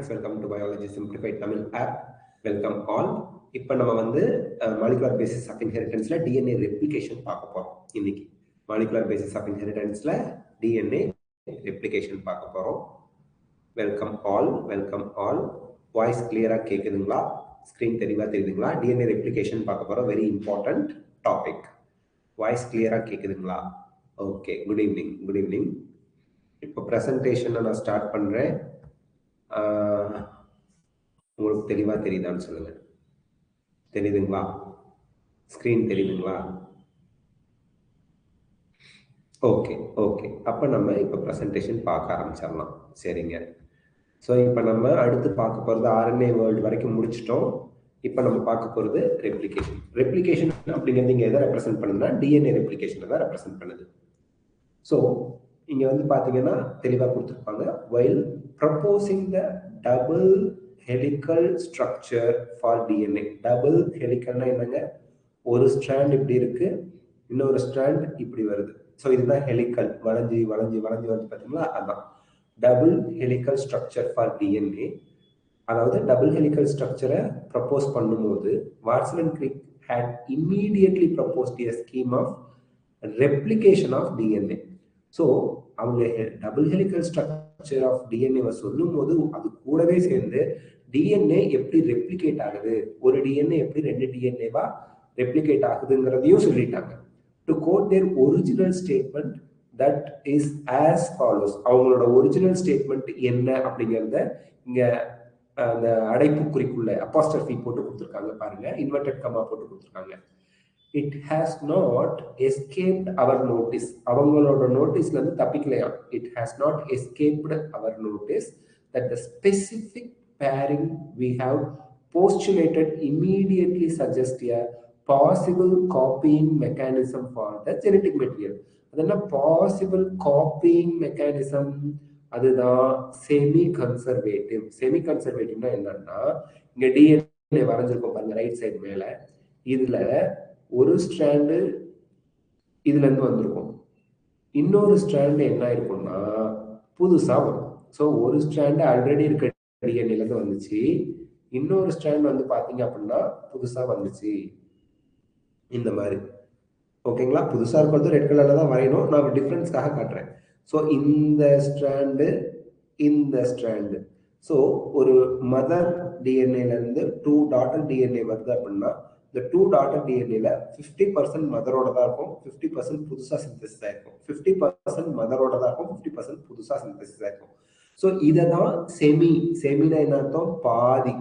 friends, welcome to Biology Simplified Tamil app. Welcome all. இப்போ நம்ம வந்து மாலிகுலர் பேசிஸ் ஆஃப் இன்ஹெரிட்டன்ஸ்ல டிஎன்ஏ ரெப்ளிகேஷன் பார்க்க போறோம். இன்னைக்கு மாலிகுலர் பேசிஸ் ஆஃப் இன்ஹெரிட்டன்ஸ்ல டிஎன்ஏ ரெப்ளிகேஷன் பார்க்க போறோம். Welcome all. வாய்ஸ் கிளியரா கேக்குதுங்களா? ஸ்கிரீன் தெளிவா தெரியுதுங்களா? டிஎன்ஏ ரெப்ளிகேஷன் பார்க்க போறோம். Very important topic. வாய்ஸ் கிளியரா கேக்குதுங்களா? Okay, good evening. இப்போ ப்ரெசன்டேஷனை நான் ஸ்டார்ட் பண்றேன். உங்களுக்கு தெளிவா தெரியுதான்னு சொல்லுங்க. தெரியுதுங்களா? ஸ்கிரீன் தெரியுதுங்களா? ஓகே. அப்ப நம்ம இப்ப ப்ரெசன்டேஷன் பார்க்க ஆரம்பிச்சிடலாம். சரிங்க. ஸோ இப்போ நம்ம அடுத்து பார்க்க போகிறது ஆர்என்ஏ வேர்ல்டு வரைக்கும் முடிச்சிட்டோம். இப்போ நம்ம பார்க்க போகிறது ரெப்ளிகேஷன் அப்படிங்கிறது இங்கே எதை ரெப்ரசென்ட் பண்ணுதுன்னா டிஎன்ஏ ரெப்ளிகேஷனை தான் ரெப்ரசென்ட் பண்ணுது. ஸோ இங்கே வந்து பார்த்தீங்கன்னா தெளிவாக கொடுத்துருப்பாங்க. While proposing the double helical structure for DNA. Double ஹெலிக்கல்னா என்னங்க? ஒரு ஸ்ட்ராண்ட் இப்படி இருக்கு, இன்னொரு ஸ்ட்ராண்ட் இப்படி வருது. ஸோ இதுதான் ஹெலிக்கல். வளைஞ்சி வந்து பார்த்தீங்களா? அதான் double helical structure for DNA. அதாவது டபுள் ஹெலிக்கல் ஸ்ட்ரக்சரை ப்ரப்போஸ் பண்ணும்போது Watson and Crick had immediately proposed a scheme of replication of DNA. So அவங்க டபுள் ஹெலிக்கல் ஸ்ட்ரக்சர் ஆஃப் டிஎன்ஏவை சொல்லும் போது அது கூடவே சேர்ந்து டிஎன்ஏ எப்படி ரெப்ளிகேட் ஆகுது, ஒரு டிஎன்ஏ எப்படி 2 டிஎன்ஏவா ரெப்ளிகேட் ஆகுதுங்கிறதையும் சொல்லிட்டாங்க. To quote their original statement that is as follows. அவங்களோட ஒரிஜினல் ஸ்டேட்மெண்ட் என்ன அப்படிங்கிறத இங்க அந்த அடைப்புக்குறிக்குள்ள அப்போஸ்ட்ரோஃபி போட்டு கொடுத்துருக்காங்க பாருங்க, இன்வெர்டட் கமா போட்டு கொடுத்துருக்காங்க. It has not escaped our notice. அவங்களோட நோட்டீஸ்ல இருந்து தப்பிக்கலையா? It has not escaped our notice that the specific pairing we have postulated immediately suggests a possible copying mechanism for the genetic material. அதெல்லாம் possible copying mechanism, அதுதான் semi கன்சர்வேட்டிவ்னா என்னன்னா, இங்க DNA வரைஞ்சிருக்கோம் பாருங்க right side மேல. இதுல ஒரு ஸ்ட்ராண்டு இதுல இருந்து வந்திருக்கும், இன்னொரு ஸ்ட்ராண்டு என்ன இருக்கும்னா புதுசா வரும். ஸோ ஒரு ஸ்ட்ராண்டு ஆல்ரெடி இருக்க டிஎன்ஏல இருந்து வந்துச்சு, இன்னொரு ஸ்ட்ராண்ட் வந்து பாத்தீங்க அப்படின்னா புதுசா வந்துச்சு. இந்த மாதிரி ஓகேங்களா? புதுசா இருக்கிறது ரெட் கலர்ல தான் வரையணும், நான் டிஃபரன்ஸ்க்காக காட்டுறேன். ஸோ இந்த ஸ்ட்ராண்டு ஸோ ஒரு மதர் டிஎன்ஏல இருந்து 2 டாட்டர் டிஎன்ஏ வருது அப்படின்னா இந்த 2 டாட்டர் டிஎன்ஏல 50% மதரோட தான் இருக்கும், 50% புதுசா சிந்தசிஸ் ஆயிருக்கும். 50% மதரோட தான் இருக்கும், 50% புதுசா சிந்தசிஸ் ஆயிருக்கும். ஸோ இதை தான் செமினா என்ன அர்த்தம்? பாதி.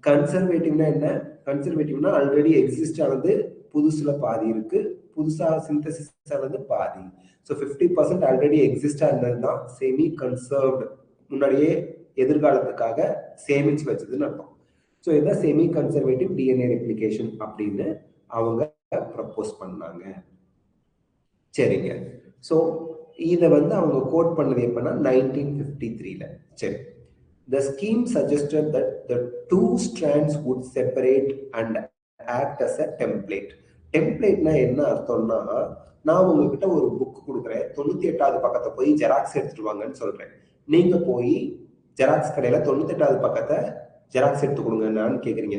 கன்சர்வேட்டிவ்னா என்ன? கன்சர்வேட்டிவ்னா ஆல்ரெடி எக்ஸிஸ்ட் ஆனது புதுசுல பாதி இருக்கு, புதுசா சிந்தசிஸ் ஆனது பாதி. ஸோ 50% ஆல்ரெடி எக்ஸிஸ்டா இருந்தது தான் செமி கன்சர்வ்டு, முன்னாடியே எதிர்காலத்துக்காக சேமிச்சு வச்சதுன்னு அர்த்தம். ஸோ இதான் செமி கன்சர்வேட்டிவ் டிஎன்ஏ ரெப்ளிகேஷன் அப்படின்னு அவங்க ப்ரப்போஸ் பண்ணாங்க. சரிங்க. ஸோ இதை வந்து அவங்க கோட் பண்ணது எப்பன்னா 1953ல. சரி. The scheme suggested that the 2 strands would separate and act as a template. டெம்ப்ளேட்னா என்ன அர்த்தம்னா, நான் உங்ககிட்ட ஒரு புக் கொடுக்குறேன், 98வது பக்கத்தை போய் ஜெராக்ஸ் எடுத்துட்டு வாங்கன்னு சொல்றேன். நீங்க போய் ஜெராக்ஸ் கடையில 98வது பக்கத்தை ஜெராக்ஸ் எடுத்து கொடுங்கன்னு கேக்குறீங்க.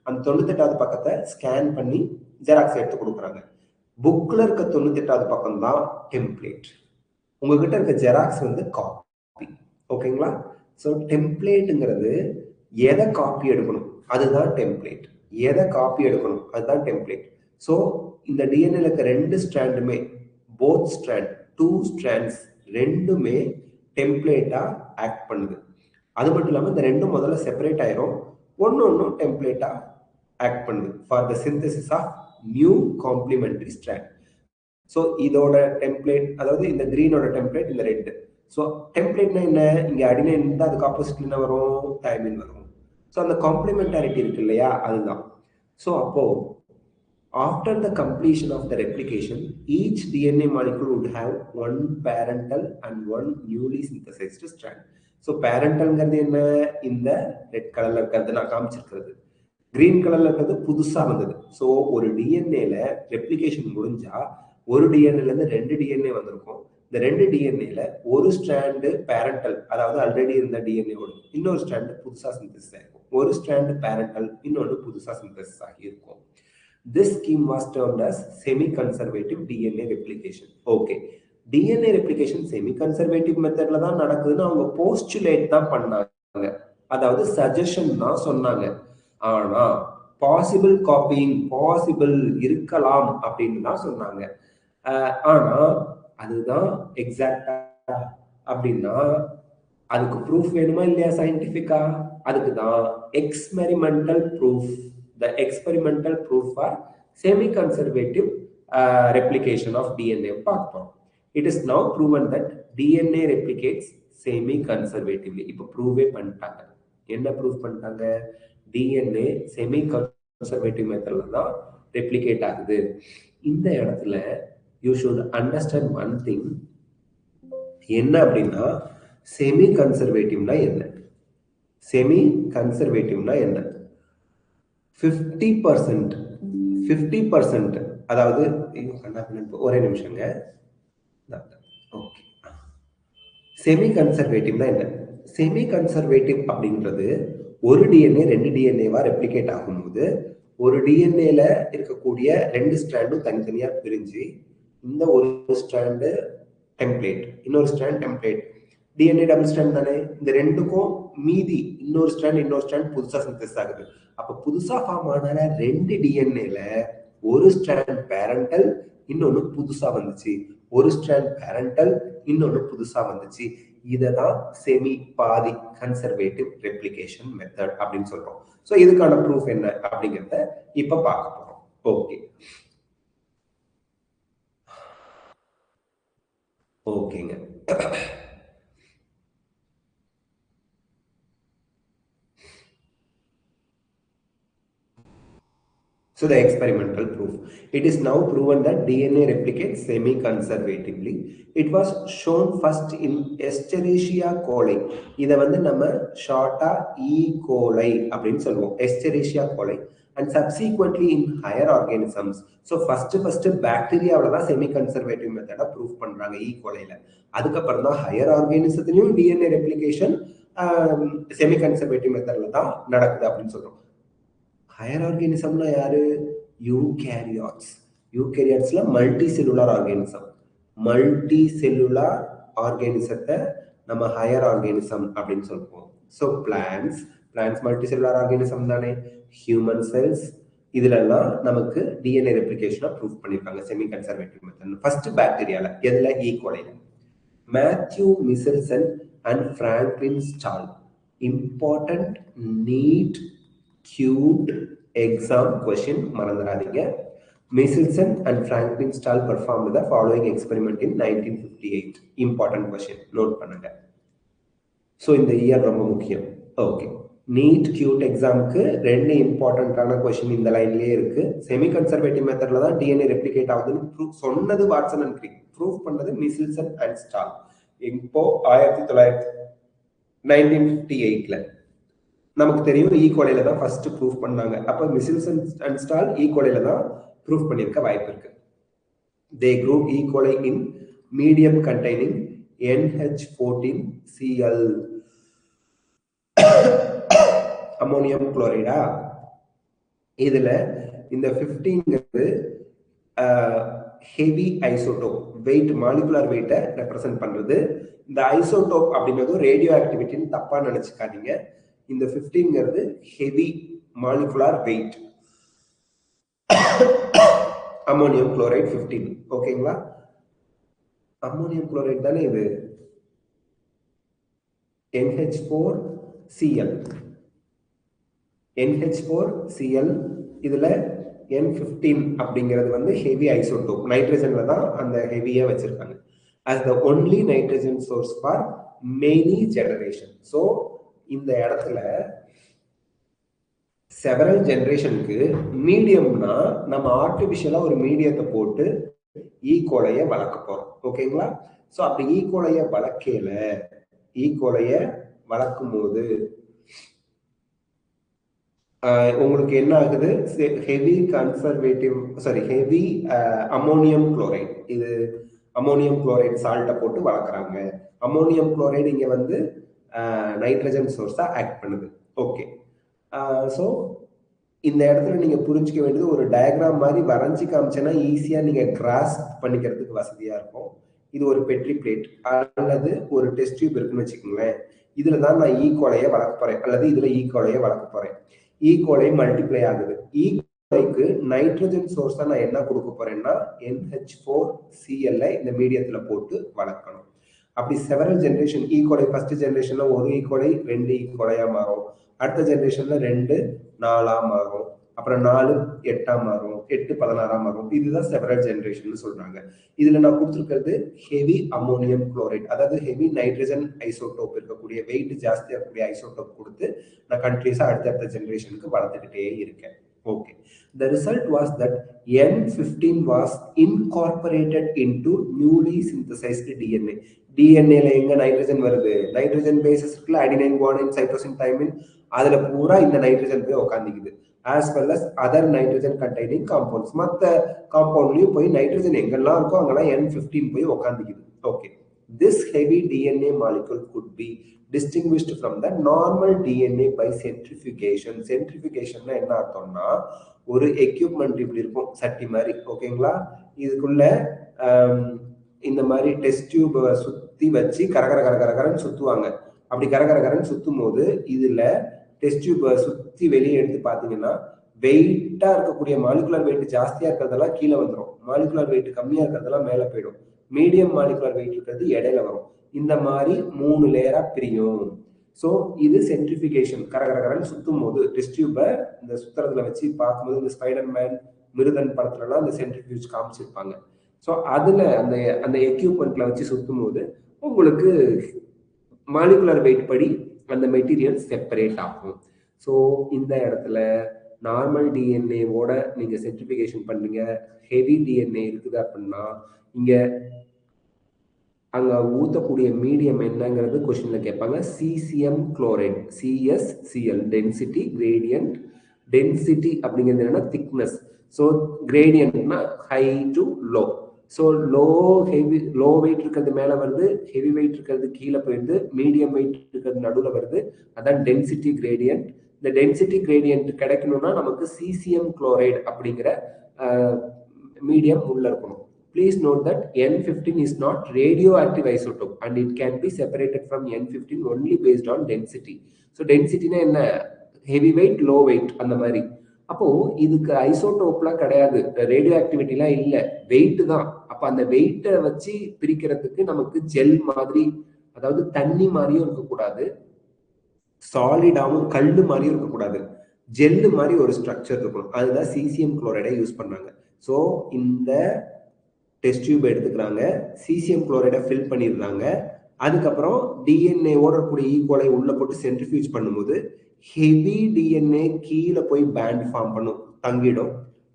அந்த 98வது பக்கத்தை ஸ்கேன் பண்ணி ஜெராக்ஸ் எடுத்து கொடுக்குறாங்க. புக்ல இருக்க 98வது பக்கம் தான் டெம்ப்ளேட், உங்ககிட்ட இருக்க ஜெராக்ஸ் வந்து காப்பி. ஓகேங்களா? ஸோ டெம்ப்ளேட்டுங்கிறது எதை காப்பி எடுக்கணும் அதுதான் டெம்ப்ளேட், எதை காப்பி எடுக்கணும் அதுதான் டெம்ப்ளேட். ஸோ இந்த டிஎன்ஏல இருக்க 2 ஸ்ட்ராண்டுமே, போத் ஸ்ட்ராண்ட் 2 ஸ்ட்ராண்ட்ஸ் ரெண்டுமே டெம்ப்ளேட்டா ஆக்ட் பண்ணுது. அது மட்டும் இல்லாமல் இந்த 2 முதல்ல செப்பரேட் ஆயிரும், ஒன்னும் டெம்ப்ளேட்டா ஆக்ட் பண்ணுது for the synthesis of new complementary strand. So இதோட டெம்ப்ளேட், அதாவது இந்த கிரீனோட டெம்ப்ளேட் இந்த ரெட். ஸோ டெம்ப்ளேட்னா என்ன? இங்க அடினைன் இருந்தால் அதுக்கு ஆப்போசிட்ல என்ன வரும்? தைமின் வரும். ஸோ அந்த காம்ப்ளிமெண்டாரிட்டி இருக்கு இல்லையா, அதுதான். ஸோ அப்போ after the completion of the replication each DNA molecule would have 1 parental and 1 newly synthesized strand. So பேரண்டல்ங்கிறது என்ன? இந்த ரெட் கலர்ல இருக்கிறது நான் காமிச்சிருக்கிறது. கிரீன் கலர்ல இருக்கிறது புதுசா வந்தது. ஸோ ஒரு டிஎன்ஏல ரெப்ளிகேஷன் முடிஞ்சா ஒரு டிஎன்ஏல இருந்து 2 டிஎன்ஏ வந்திருக்கும். இந்த இந்த 2 டிஎன்ஏல ஒரு ஸ்ட்ராண்டு பேரண்டல், அதாவது ஆல்ரெடி இருந்த டிஎன்ஏவோட இன்னொரு ஸ்ட்ராண்டு புதுசா சிந்தசிஸ் ஆகிருக்கும். ஒரு ஸ்ட்ராண்டு பேரண்டல், இன்னொன்று புதுசா சிந்தசிஸ் ஆகியிருக்கும். This scheme was termed as semi-conservative DNA replication. Okay. DNA replication semi-conservative மெத்தட்ல தான் நடக்குதுன்னு அவங்க போஸ்டுலேட் தான் பண்ணாங்க, அதாவது சஜஷன் தான் சொன்னாங்க. ஆனா பாசிபிள் காப்பிங் பாசிபிள் இருக்கலாம் அப்படின்னு தான் சொன்னாங்க. ஆனா அதுதான் எக்ஸாக்டா அப்படின்னா அதுக்கு ப்ரூஃப் வேணுமா இல்லையா சயின்டிபிக்கா? அதுக்கு தான் experimental proof. The experimental proof for semi-conservative replication of DNA பார்ப்போம். It is now proven that DNA replicates semi-conservatively. இப்போ ப்ரூவே பண்ணிட்டாங்க. என்ன ப்ரூவ் பண்ணிட்டாங்க? DNA semi-conservative மெத்தட்ல தான் ரெப்ளிகேட் ஆகுது. இந்த இடத்துல you should understand one thing. என்ன அப்படின்னா செமி கன்சர்வேட்டிவ்னா என்ன? செமி கன்சர்வேட்டிவ்னா என்ன? 50%, அதாவது ஒரே நிமிஷங்க. ஓகே, செமி கன்சர்வேட்டிவ்னா என்ன? செமி கன்சர்வேட்டிவ் அப்படின்றது ஒரு டிஎன்ஏ 2 டிஎன்ஏவா ரெப்ளிகேட் ஆகும்போது ஒரு டிஎன்ஏல இருக்கக்கூடிய 2 ஸ்ட்ராண்டும் தனித்தனியா பிரிஞ்சு இந்த ஒரு ஸ்ட்ராண்டு டெம்ப்ளேட், இன்னொரு strand template, DNA double strand தானே, இந்த ரெண்டுக்கும் மீதி இன்னொரு ஸ்ட்ராண்ட் புதுசா சிந்தசிஸ் ஆகுது. அப்ப புதுசா ஃபார்ம் ஆன 2 டிஎன்ஏல ஒரு ஸ்ட்ராண்ட் பேரண்டல், இன்னொன்னு புதுசா வந்துச்சு. ஒரு ஸ்ட்ராண்ட் பேரண்டல், இன்னொன்னு புதுசா வந்துச்சு. இததான் செமி பாதி கன்சர்வேட்டிவ் ரெப்ளிகேஷன் மெத்தட் அப்படின்னு சொல்றோம். சோ இதுக்கான ப்ரூஃப் என்ன அப்படிங்கறத இப்ப பார்க்க போறோம். ஓகே ஓகேங்க. So the experimental proof. It is now proven that DNA replicates semi-conservatively. It was shown first in Escherichia coli. இதை வந்து நம்ம ஷார்ட்டா E. coli அப்படின்னு சொல்லுவோம், Escherichia coli, and subsequently in higher organisms. So first பாக்டீரியாவில தான் semi-conservative மெத்தடை prove பண்றாங்க E. coliல. அதுக்கப்புறம் தான் ஹையர் ஆர்கானிசத்திலையும் DNA ரெப்ளிகேஷன் semi-conservative மெத்தட்ல தான் நடக்குது அப்படின்னு சொல்றோம். ஹையர் ஆர்கானிசம்னா யாரு? யூகேரியாட்ஸ். யூகேரியாட்ஸ்ல multi cellular organism. Multi cellular ஆர்கானிசத்தை நம்ம ஹையர் ஆர்கானிசம் அப்படின்னு சொல்லுவோம். So plants multi cellular organism தானே. ஹியூமன் செல்ஸ் இதுலலாம் நமக்கு டிஎன்ஏ ரெப்ளிகேஷனை ப்ரூவ் பண்ணியிருக்காங்க செமி கன்சர்வேட்டிவ் மெத்தட். ஃபர்ஸ்ட் பாக்டீரியால, எதுல? ஈ கோலைல. Matthew Meselson and Franklin Stahl. Important NEET cute exam question மறந்துடாதீங்க. Michelson and Franklin Stahl performed the following experiment in 1958. Important question, note பண்ணுங்க. ஸோ இந்த இயர் ரொம்ப முக்கியம். ஓகே, நீட் கியூட் எக்ஸாமுக்கு 2 இம்பார்ட்டன்டான கொஸ்டின் இந்த லைன்லயே இருக்கு. செமி கன்சர்வேட்டிவ் மெத்தட்ல தான் டிஎன்ஏ ரெப்ளிகேட் ஆகுதுன்னு சொன்னது வாட்சன் அண்ட் கிரிக், ப்ரூவ் பண்ணது மிசெல்சன் அண்ட் ஸ்டால். இப்போ 1958ல நமக்கு தெரியும் ஈ கோலைல தான் ஃபர்ஸ்ட் ப்ரூவ் பண்ணாங்க. அப்ப மிசெல்சன் அண்ட் ஸ்டால் ஈ கோலைல தான் ப்ரூவ் பண்ணிருக்க வாய்ப்பு இருக்கு. They grew E. coli in medium containing NH14Cl. Ammonium குளோரைடா. இதுல இந்த 15ங்கிறது ஹெவி ஐசோடோப், வெயிட், மாலிகுலர் வெயிட்டை ரெப்ரசென்ட் பண்றது. இந்த ஐசோடோப் அப்படிங்கிறது ரேடியோ ஆக்டிவிட்டின்னு தப்பா நினைச்சுக்காதீங்க. இந்த 15ங்கிறது heavy molecular weight. Ammonium chloride 15. ஓகேங்களா? அமோனியம் குளோரைட் தானே இது. NH4Cl. NH4Cl இதுல N15 அப்படிங்கிறது வந்து ஹெவி ஐசோடோப். நைட்ரஜன்ல தான் அந்த ஹெவியா வச்சிருக்காங்க. as the only nitrogen source for many generation. So இந்த இடத்துல செவரல் ஜெனரேஷனுக்கு மீடியம்னா நம்ம ஆர்டிபிஷியலா ஒரு மீடியத்தை போட்டு ஈகோலைய வளர்க்க போறோம். ஓகேங்களா? ஸோ அப்படி ஈகோலைய வளர்க்கல, ஈகோலைய வளர்க்கும் போது உங்களுக்கு என்ன ஆகுது? Heavy conservative heavy ammonium chloride. இது அமோனியம் குளோரைடு சால்ட்டை போட்டு வளர்க்குறாங்க. அமோனியம் குளோரைடு இங்கே வந்து நைட்ரஜன் சோர்ஸாக ஆக்ட் பண்ணுது. ஓகே, ஸோ இந்த இடத்துல நீங்க புரிஞ்சுக்க வேண்டியது, ஒரு டயக்ராம் மாதிரி வரைஞ்சி காமிச்சேன்னா ஈஸியா நீங்க கிராஸ் பண்ணிக்கிறதுக்கு வசதியா இருக்கும். இது ஒரு பெட்ரி பிளேட் அல்லது ஒரு டெஸ்ட் டியூப் இருக்குன்னு வச்சுக்கோங்களேன். இதுல தான் நான் ஈகோலையை வளர்க்க போறேன் அல்லது இதுல ஈகோலையை வளர்க்க போறேன். ஈகோலை மல்டிப்ளை ஆகுது. ஈகோலைக்கு நைட்ரஜன் சோர்ஸா நான் என்ன கொடுக்க போறேன்னா NH4Cl இந்த மீடியத்துல போட்டு வளர்க்கணும். அப்படி செவரல் ஜென்ரேஷன் ஈகோலை ஃபர்ஸ்ட் ஜென்ரேஷன்ல ஒரு ஈகோலை 2 ஈகோலையா மாறும். அடுத்த ஜென்ரேஷன்ல 2 4 மாறும். அப்புறம் 4 8 மாறும். 8 16 மாறும். இதுதான் செவரல் ஜென்ரேஷன் சொல்றாங்க. இதுல நான் கொடுத்துருக்கிறது ஹெவி அமோனியம் குளோரைட், அதாவது ஹெவி நைட்ரஜன் ஐசோடோப் இருக்கக்கூடிய வெயிட் ஜாஸ்தியா இருக்கக்கூடிய ஐசோடோப் கொடுத்து நான் கண்டினியூஸா அடுத்த ஜென்ரேஷனுக்கு வளர்த்துக்கிட்டே இருக்கேன். Okay, the result was that N15 was incorporated into newly synthesized DNA. டிஎன்ஏல எங்க நைட்ரஜன் வருது, நைட்ரஜன் பேசஸ் இருக்குல்ல, அடினைன் குவானின் சைட்டோசின் தைமின், அதுல பூரா இந்த நைட்ரஜன் போய் உட்காந்துக்குது. as well as other nitrogen containing compounds. மற்ற காம்பவுண்ட்லயும் போய் நைட்ரஜன் எங்கெல்லாம் இருக்கோ அங்கெல்லாம் N15 போய் உட்காந்துக்குது. Okay, this heavy DNA molecule could be distinguished from the normal DNA by centrifugation. centrifugation என்ன அர்த்தம்னா, ஒரு எக்யூப்மெண்ட் இப்படி இருக்கும் சட்டி மாதிரி, ஓகேங்களா? இதுக்குள்ள இந்த மாதிரி டெஸ்ட் டியூப் சுத்தி வச்சு கரகரன்னு சுத்துவாங்க. அப்படி கரகரன்னு சுத்தும் போது இதுல டெஸ்ட் டியூப் சுத்தி வெளியே எடுத்து பாத்தீங்கன்னா வெயிட்டா இருக்கக்கூடிய மாலிகுலர் வெயிட் ஜாஸ்தியா இருக்கிறதெல்லாம் கீழே வந்துடும், மாலிகுலர் வெயிட் கம்மியா இருக்கிறதெல்லாம் மேல போயிடும், மீடியம் மாலிகுலர் வெயிட் இருக்கிறது இடையில வரும். இந்த மாதிரி 3 லேயரா பிரியும். ஸோ இது சென்ட்ரிஃபிகேஷன். கரகரன்னு சுத்தும் போது டெஸ்ட் டியூபை இந்த சுத்துறதுல வச்சு பார்க்கும்போது இந்த ஸ்பைடர்மேன் மிருதன் படத்துலலாம் அந்த சென்ட்ரிஃபியூஜ் காமிச்சிருப்பாங்க. ஸோ அதுல அந்த அந்த எக்யூப்மெண்ட்ல வச்சு சுத்தும் போது உங்களுக்கு மாலிகுலர் வெயிட் படி அந்த மெட்டீரியல் செப்பரேட் ஆகும். ஸோ இந்த இடத்துல நார்மல் டிஎன்ஏவோட நீங்க சென்ட்ரிஃபிகேஷன் பண்ணீங்க, ஹெவி டிஎன்ஏ இருக்குது அப்படின்னா இங்க அங்க ஊத்தக்கூடிய மீடியம் என்னங்கிறது கொஸ்டின்ல கேட்பாங்க. Caesium chloride, CsCl, density gradient. Density அப்படிங்கிறது என்னன்னா திக்னஸ். ஸோ கிரேடியன்ட்னா high to low. So low weight இருக்கிறது மேல வருது, ஹெவி வெயிட் இருக்கிறது கீழே போயிடுது, மீடியம் வெயிட் இருக்கிறது நடுவில் வருது, அதான் டென்சிட்டி கிரேடியன்ட். இந்த டென்சிட்டி கிரேடியன்ட் கிடைக்கணும்னா நமக்கு சிசிஎம் குளோரைடு அப்படிங்கிற மீடியம் உள்ள இருக்கணும். Please note that N15 is not radioactive isotope and it can be separated from N15 only based on density. So density na enna, heavy weight low weight அந்த மாதிரி. அப்போ இதுக்கு ஐசோடோப்லாம் கிடையாது, ரேடியோ ஆக்டிவிட்டிலாம் இல்லை, wait தான். அப்ப அந்த வெயிட்டை வச்சு பிரிக்கிறதுக்கு நமக்கு ஜெல் மாதிரி, அதாவது தண்ணி மாதிரியும் இருக்கக்கூடாது, சாலிடாவும் கல்லு மாதிரியும் இருக்கக்கூடாது, ஜெல்லு மாதிரி ஒரு ஸ்ட்ரக்சர் இருக்கணும். அதுதான் சிசிஎம் குளோரைடை யூஸ் பண்ணாங்க. ஸோ இந்த டெஸ்ட் டியூப் எடுத்துக்கிறாங்க, சிசிஎம் குளோரைடை ஃபில் பண்ணிடுறாங்க. அதுக்கப்புறம் டிஎன்ஏவோட இருக்கக்கூடிய ஈக்குவலை உள்ள போட்டு சென்ட்ரிஃபியூஜ் பண்ணும்போது ஹெவி டிஎன்ஏ கீழே போய் பேண்ட் ஃபார்ம் பண்ணும், தங்கிடும்.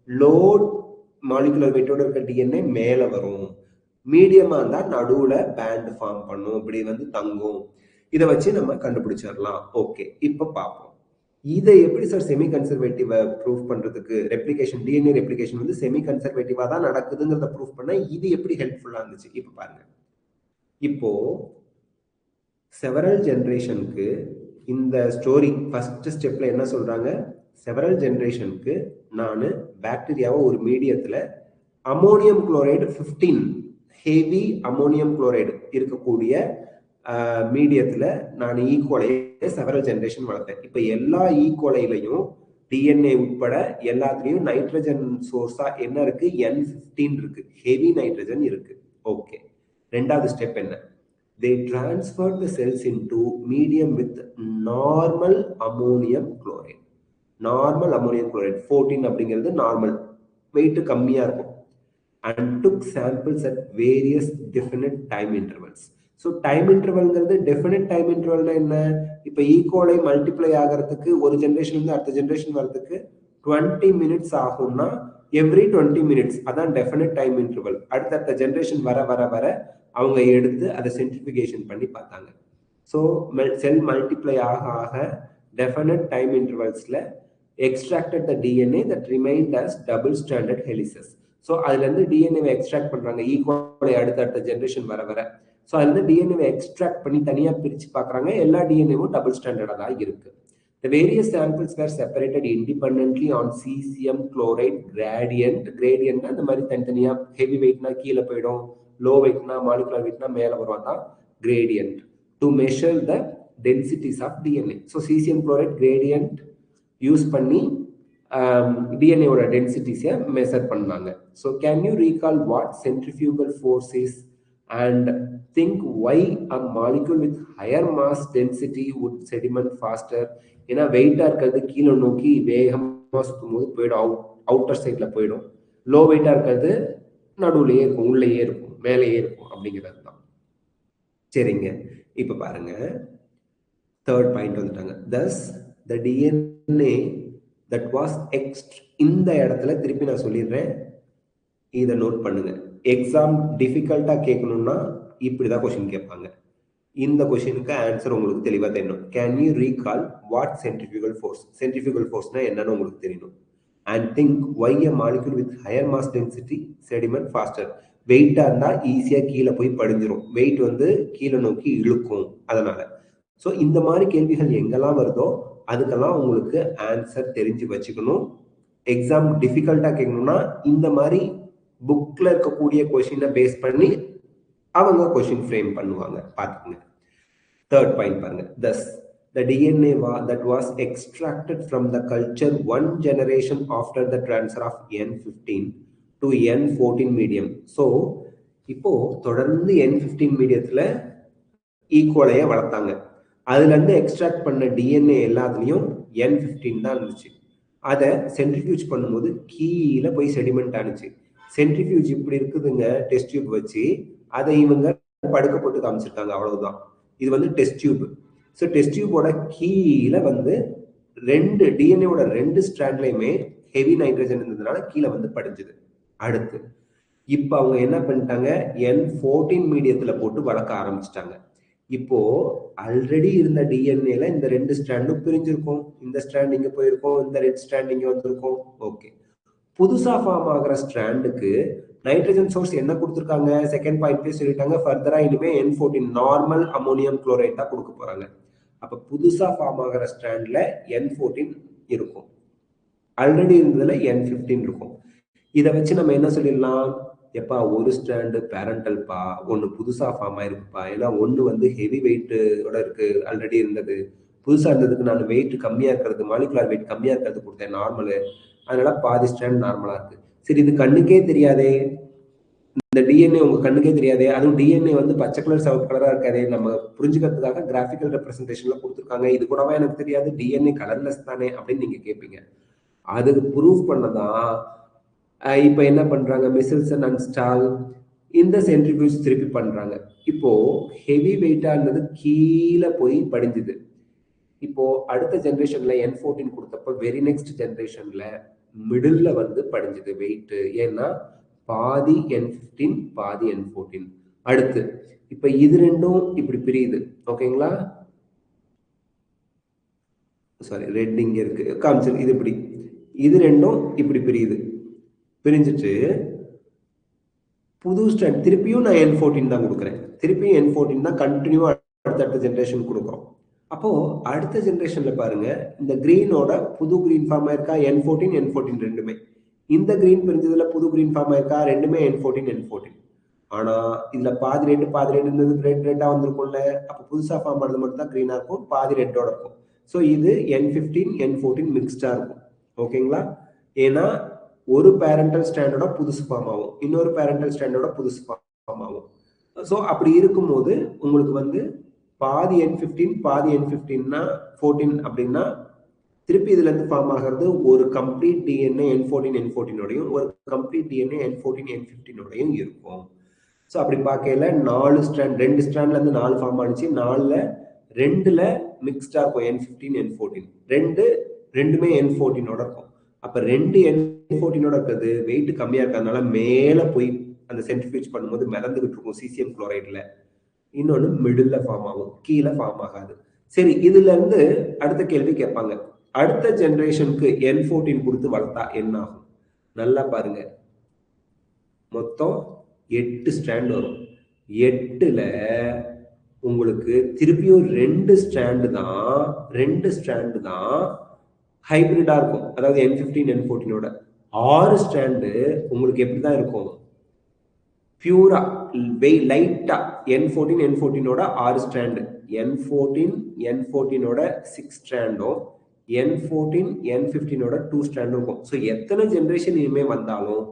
லோ மாலிகுலர் வெயிட்டோட இருக்க டிஎன்ஏ மேலே வரும். மீடியமா இருந்தால் நடுவில் பேண்ட் ஃபார்ம் பண்ணும், இப்படி வந்து தங்கும். இதை வச்சு நம்ம கண்டுபிடிச்சிடலாம். ஓகே, இப்போ பார்ப்போம் இதை எப்படி சார் செமி கன்சர்வேட்டிவா ப்ரூஃப் பண்றதுக்கு. ரெப்ளிகேஷன், டிஎன்ஏ ரெப்ளிகேஷன் வந்து செமி கன்சர்வேட்டிவா தான் நடக்குதுங்கிறத ப்ரூஃப் பண்ண இது எப்படி ஹெல்ப்ஃபுல்லா இருந்துச்சு இப்போ பாருங்க. இப்போ செவரல் ஜெனரேஷனுக்கு இந்த ஸ்டோரி ஃபர்ஸ்ட் ஸ்டெப்ல என்ன சொல்றாங்க, செவரல் ஜெனரேஷனுக்கு நான் பாக்டீரியாவை ஒரு மீடியத்துல ammonium chloride 15 heavy ammonium chloride இருக்கக்கூடிய மீடியத்துல நான் ஈக்குவலையை செவரல் ஜெனரேஷன் வளர்த்தேன். இப்ப எல்லா ஈக்குவலையிலையும் டிஎன்ஏ உட்பட எல்லாத்துலயும் நைட்ரஜன் சோர்ஸா என்ன இருக்கு, N15 இருக்கு, ஹெவி நைட்ரஜன் இருக்கு. ஓகே, ரெண்டாவது ஸ்டெப் என்ன, they transferred the cells into medium with normal ammonium chloride. Normal ammonium chloride 14 அப்படிங்கிறது நார்மல், வெயிட் கம்மியா இருக்கும். and took samples at various definite time intervals. So time இன்டர்வல்ங்கிறது டெஃபினட் டைம் இன்டர்வல்னா என்ன, இப்போ ஈக்குவலை மல்டிப்ளை ஆகிறதுக்கு ஒரு ஜென்ரேஷன்லேருந்து அடுத்த ஜென்ரேஷன் வரதுக்கு 20 மினிட்ஸ் ஆகும்னா எவ்ரி 20 மினிட்ஸ், அதான் டெஃபினட் டைம் இன்டர்வல். அடுத்தடுத்த ஜென்ரேஷன் வர வர வர அவங்க எடுத்து அதை சென்ட்ரிஃபிகேஷன் பண்ணி பார்த்தாங்க. ஸோ செல் மல்டிப்ளை ஆக ஆக டெஃபினட் டைம் இன்டர்வல்ஸில் extracted the DNA that remained as double stranded helices. So அதுல இருந்து டிஎன்ஏவை எக்ஸ்ட்ராக்ட் பண்றாங்க ஈக்குவலை அடுத்த ஜென்ரேஷன் வர வர. ஸோ அதுல இருந்து டிஎன்ஏவை எக்ஸ்ட்ராக்ட் பண்ணி தனியா பிரிச்சு பாக்குறாங்க. எல்லா டிஎன்ஏவும் டபுள் ஸ்டாண்டர்டா தான் இருக்கு. The various samples were separated independently on cesium chloride gradient. Gradient அந்த மாதிரி தனித்தனியா ஹெவி வெயிட்னா கீழே போயிடும், லோ வெயிட்னா மாலிகுலர் வெயிட்னா மேலே வரும், தான் gradient to measure the densities of DNA. So cesium chloride gradient use பண்ணி டிஎன்ஏவோட டென்சிட்டிஸை மெஷர் பண்ணாங்க. So can you recall what centrifugal force is and think why a molecule with higher mass density would sediment faster? ஏன்னா வெயிட்டா இருக்கிறது கீழே நோக்கி வேகமாக சுற்றும் போது போயிடும், அவுட்டர் சைட்ல போயிடும். லோ வெயிட்டா இருக்கிறது நடுவுலயே இருக்கும், உள்ளேயே இருக்கும், மேலேயே இருக்கும் அப்படிங்கிறது தான். சரிங்க, இப்ப பாருங்க தேர்ட் பாயிண்ட் வந்துட்டாங்க. thus the DNA that was இந்த இடத்துல திருப்பி நான் சொல்லிடுறேன், இதை நோட் பண்ணுங்க. எக்ஸாம் டிஃபிகல்ட்டா கேட்கணும்னா இப்படிதான் கொஸ்டின் கேட்பாங்க. இந்த கொஸ்டினுக்கு ஆன்சர் உங்களுக்கு தெளிவா தெரியணும். Can you recall what centrifugal force? Centrifugal ஃபோர்ஸ்னா என்னன்னு உங்களுக்கு தெரியணும். And think why a molecule with higher mass density sediment faster. வெயிட்டா இருந்தா ஈஸியா கீழே போய் படிஞ்சிரும், வெயிட் வந்து கீழே நோக்கி இழுக்கும், அதனால. ஸோ இந்த மாதிரி கேள்விகள் எங்கெல்லாம் வருதோ அதுக்கெல்லாம் உங்களுக்கு ஆன்சர் தெரிஞ்சு வச்சுக்கணும். எக்ஸாம் டிஃபிகல்ட்டா கேட்கணும்னா இந்த மாதிரி புக்ல இருக்கக்கூடிய கொஸ்டினை பேஸ் பண்ணி அவங்க கொஸ்டின் ஃப்ரேம் பண்ணுவாங்க, பார்த்துக்கங்க. தேர்ட் பாயிண்ட் பாருங்க. thus the DNA that was extracted from the culture one generation after the transfer of N15 to N14 medium. So இப்போ தொடர்ந்து N15 மீடியத்துல ஈக்குவலையா வளர்த்தாங்க. அதுல இருந்து எக்ஸ்ட்ராக்ட் பண்ண டிஎன்ஏ எல்லாத்துலயும் N15 தான் இருந்துச்சு. அதை சென்ட்ரிஃபியூஜ் பண்ணும்போது கீழே போய் செடிமெண்ட் ஆனிச்சு. சென்ட்ரிஃபியூஜ் இப்படி இருக்குதுங்க, டெஸ்ட் டியூப் வச்சு அதை இவங்க படுக்க போட்டு காமிச்சிருக்காங்க, அவ்வளவுதான். இது வந்து டெஸ்ட் டியூப். ஸோ டெஸ்ட் டியூபோட கீழே வந்து ரெண்டு டிஎன்ஏவோட ரெண்டு ஸ்ட்ராண்ட்லையுமே ஹெவி நைட்ரஜன் இருந்ததுனால கீழே வந்து படிஞ்சுது. அடுத்து இப்போ அவங்க என்ன பண்ணிட்டாங்க, N14 மீடியத்துல போட்டு வளர்க்க ஆரம்பிச்சிட்டாங்க. இப்போ ஆல்ரெடி இருந்த டிஎன்ஏல இந்த ரெண்டு ஸ்ட்ராண்டும் பிரிஞ்சிருக்கும், இந்த ஸ்ட்ராண்ட் இங்க போயிருக்கும், இந்த ரெட் ஸ்ட்ராண்ட் இங்க வந்திருக்கும். ஓகே, புதுசா ஃபார்ம் ஆகிற ஸ்ட்ராண்டுக்கு நைட்ரஜன் சோர்ஸ் என்ன கொடுத்துருக்காங்க, செகண்ட் பாயிண்ட்லயே சொல்லிட்டாங்க. ஃபர்தரா இனிமே N14 நார்மல் அமோனியம் குளோரைட் தான் கொடுக்க போறாங்க. அப்ப புதுசா ஃபார்ம் ஆகிற ஸ்ட்ராண்ட்ல N14 இருக்கும், ஆல்ரெடி இருந்ததுல N15 இருக்கும். இதை வச்சு நம்ம என்ன சொல்லிடலாம், எப்பா ஒரு ஸ்ட்ராண்டு பேரண்டல்பா, ஒன்னு புதுசா ஃபார்ம் ஆயிருக்குப்பா. ஏன்னா ஒன்னு வந்து ஹெவி வெயிட்டோட இருக்கு, ஆல்ரெடி இருந்தது. புதுசா இருந்ததுக்கு நான் வெயிட் கம்மியா இருக்கிறது, மாலிகுலர் வெயிட் கம்மியா இருக்கிறது கொடுத்தேன் நார்மலு, அதனால பாதி ஸ்ட்ராண்ட் நார்மலா இருக்கு. சரி, இது கண்ணுக்கே தெரியாதே, இந்த டிஎன்ஏ உங்க கண்ணுக்கே தெரியாதே, அதுவும் டிஎன்ஏ வந்து பச்சை கலர் சிவப்பு கலரா இருக்காதே, நம்ம புரிஞ்சுக்கிறதுக்காக கிராஃபிக்கல் ரெப்ரஸன்டேஷன்ல கொடுத்துருக்காங்க, இது கூடவா எனக்கு தெரியாது, டிஎன்ஏ கலர்லெஸ் தானே அப்படின்னு நீங்க கேட்பீங்க. அதுக்கு ப்ரூஃப் பண்ணதான் இப்ப என்ன பண்றாங்க, மிசெல்சன் அண்ட் ஸ்டால் இந்த சென்ட்ரிஃபியூஜ் திருப்பி பண்றாங்க. இப்போ ஹெவி வெயிட்டா இருந்தது கீழே போய் படிஞ்சுது. இப்போ அடுத்த ஜென்ரேஷன்ல N14 கொடுத்தப்ப வெரி நெக்ஸ்ட் ஜென்ரேஷன்ல மிடில்ல வந்து படிஞ்சது வெயிட். ஏன்னா பாதி N15 பாதி N14. அடுத்து இப்ப இது ரெண்டும் இப்படி பிரியுது, ஓகேங்களா? சாரி, ரெட் இங்க இருக்கு காமிச்சு, இது இப்படி, இது ரெண்டும் இப்படி பிரியுது. பிரிஞ்சுட்டு புது ஸ்ட்ராண்ட் திருப்பியும் நான் N14 தான் கொடுக்குறேன், திருப்பியும் N14 தான் கண்டினியூவா அடுத்த ஜென்ரேஷன் கொடுக்குறோம். அப்போ அடுத்த ஜென்ரேஷன்ல பாருங்க, இந்த கிரீனோட புது கிரீன் ஃபார்ம் ஆயிருக்கா, N14 ரெண்டுமே. இந்த கிரீன் பிரிஞ்சதுல புது கிரீன் ஃபார்ம் ஆயிருக்கா, ரெண்டுமே N14. ஆனா இதுல பாதி ரெட் இருந்தது, ரெட்டா வந்திருக்கும்ல. அப்ப புதுசா ஃபார்ம் ஆனது மட்டும் தான் கிரீனா இருக்கும், பாதி ரெட்டோட இருக்கும். ஸோ இது N15 மிக்ஸ்டா இருக்கும், ஓகேங்களா? ஏன்னா ஒரு பேரண்டல் ஸ்டாண்டோட புதுசு ஃபார்ம் ஆகும், இன்னொரு பேரண்டல் ஸ்டாண்டோட புதுசு ஃபார்ம் ஆகும். ஸோ அப்படி இருக்கும்போது உங்களுக்கு வந்து பாதி N15 பாதி N15னா 14 அப்படின்னா திருப்பி இதுல இருந்து ஃபார்ம் ஆகிறது ஒரு கம்ப்ளீட் டிஎன்ஏ N14 ஒரு கம்ப்ளீட் டிஎன்ஏ N15 இருக்கும். ஸோ அப்படி பார்க்கல 4 ஸ்ட்ராண்ட், 2 ஸ்ட்ராண்ட்ல இருந்து 4 ஃபார்ம் ஆனிச்சு, 4ல 2ல மிக்ஸ்டா இருக்கும் N15 ரெண்டுமே N14 இருக்கும். அப்ப 2 N14 இருக்கிறது வெயிட் கம்மியா இருக்கிறதுனால மேல போய் அந்த சென்ட்ரிஃபியூஜ் பண்ணும்போது மிதந்துகிட்டு இருக்கும் சீசியம் குளோரைட்ல. இன்னொன்னு மிடில்ல ஃபார்ம் ஆகும், கீழே ஃபார்ம் ஆகாது. சரி, இதுல இருந்து அடுத்த கேள்வி கேட்பாங்க, அடுத்த ஜெனரேஷனுக்கு N14 கொடுத்து வளர்த்தா என்ன ஆகும்? நல்லா பாருங்க, மொத்தம் 8 ஸ்ட்ராண்ட் வரும். 8ல் உங்களுக்கு திருப்பியும் 2 ஸ்ட்ராண்டு தான் ஹைபிரிடா இருக்கும். அதாவது N15 N14ஓட 6 ஸ்ட்ராண்டு உங்களுக்கு எப்படி தான் இருக்கும், பியூரா லைட்டா N14 N14ஓட 6 ஸ்ட்ராண்டு, N14 N14ஓட 6 ஸ்ட்ராண்டும், N14 N15ஓட 2 ஸ்ட்ராண்டும் இருக்கும். ஸோ எத்தனை ஜென்ரேஷன் இனிமே வந்தாலும்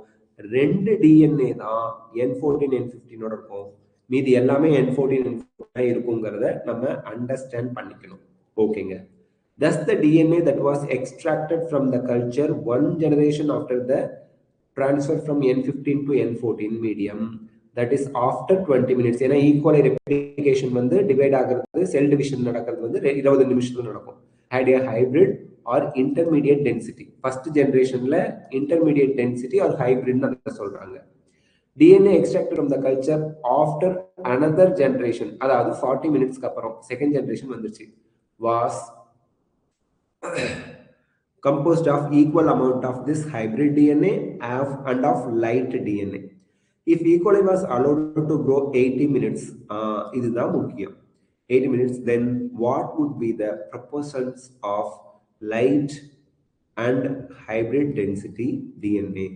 2 DNA தான் N14 N15ஓட இருக்கும். மீதி எல்லாமே N14 N15 இருக்குங்கிறத நம்ம அண்டர்ஸ்டாண்ட் பண்ணிக்கணும். ஓகேங்க. Thus the DNA that was extracted from the culture one generation after the transfer from N15 to N14 medium, that is after 20 minutes. ஏன்னா ஈக்குவல் ரெப்ளிகேஷன் வந்து டிவைட் ஆகிறது, செல் டிவிஷன் நடக்கிறது வந்து 20 நிமிஷத்துல நடக்கும். had a hybrid or intermediate density. First generationல intermediate density or hybrid ன்னு சொல்றாங்க. DNA extracted from the culture after another generation, அதாவது 40 மினிட்ஸ்க்கு அப்புறம் செகண்ட் ஜெனரேஷன் வந்துருச்சு, was composed of equal amount of this hybrid DNA and of light DNA. If E. coli was allowed to grow 80 minutes, இதுதான் முக்கியம், 80 minutes, then what would be the proportions of light and hybrid density DNA?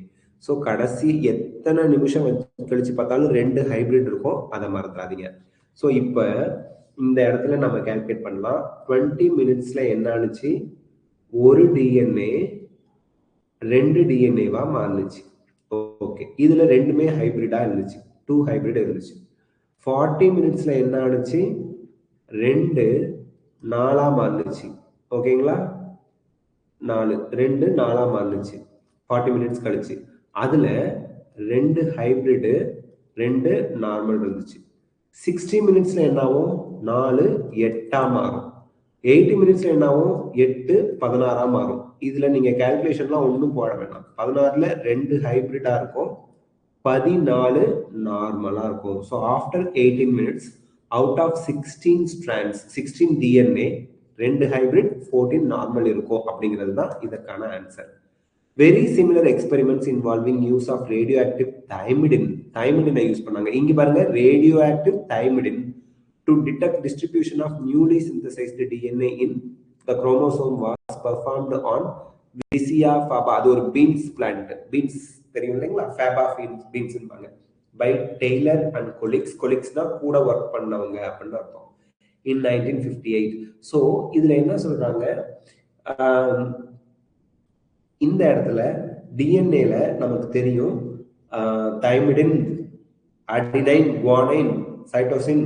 So கடைசி எத்தனை நிமிஷம் கழிச்சு பார்த்தாலும் 2 hybrid இருக்கும், அதை மறந்துடாதீங்க. ஸோ இப்போ இந்த இடத்துல நம்ம கால்குலேட் பண்ணலாம். 20 மினிட்ஸ்ல என்ன ஆனிச்சு, ஒரு டிஎன்ஏ 2 டிஎன்ஏவா மாறுச்சு. ஓகே, இதுல ரெண்டுமே ஹைபிரிடா இருந்துச்சு, 2 ஹைபிரிட் இருந்துச்சு. 40 மினிட்ஸ்ல என்ன ஆனிச்சு, 2 4ஆ மாறுச்சு. ஓகேங்களா, 2 4ஆ மாறுச்சு 40 மினிட்ஸ் கழிச்சு. அதுல 2 ஹைபிரிடு 2 நார்மல் இருந்துச்சு. 60 மினிட்ஸ்ல என்ன ஆகும், 4 8ஆ மாறும். 80 மினிட்ஸ்ல என்ன ஆகும், 8 16ஆ மாறும். இதுல நீங்க கால்குலேஷன்லாம் ஒன்றும் போட வேண்டாம். 16ல 2 ஹைபிரிடா இருக்கும், 14 நார்மலா இருக்கும். So after 18 minutes out of 16 strands 16 DNA 2 hybrid 14 normal இருக்கும். அப்படிங்கிறது தான் இதற்கான answer. Very similar experiments involving use of radio active தைமிடினை யூஸ் பண்ணாங்க. இங்க பாருங்க, radio active thymidine to detect distribution of newly synthesized DNA in the chromosome was performed on Vicia faba. அது ஒரு பீன்ஸ் பிளான்ட், பீன்ஸ் தெரியும் இல்லைங்களா, ஃபேபா beans by Taylor and colleagues தான் கூட ஒர்க் பண்ணவங்க அப்படின்னு அர்த்தம், in 1958. ஸோ இதுல என்ன சொல்றாங்க, இந்த இடத்துல டிஎன்ஏல நமக்கு தெரியும் தைமிடின், அடினைன், குவானைன், சைட்டோசின்,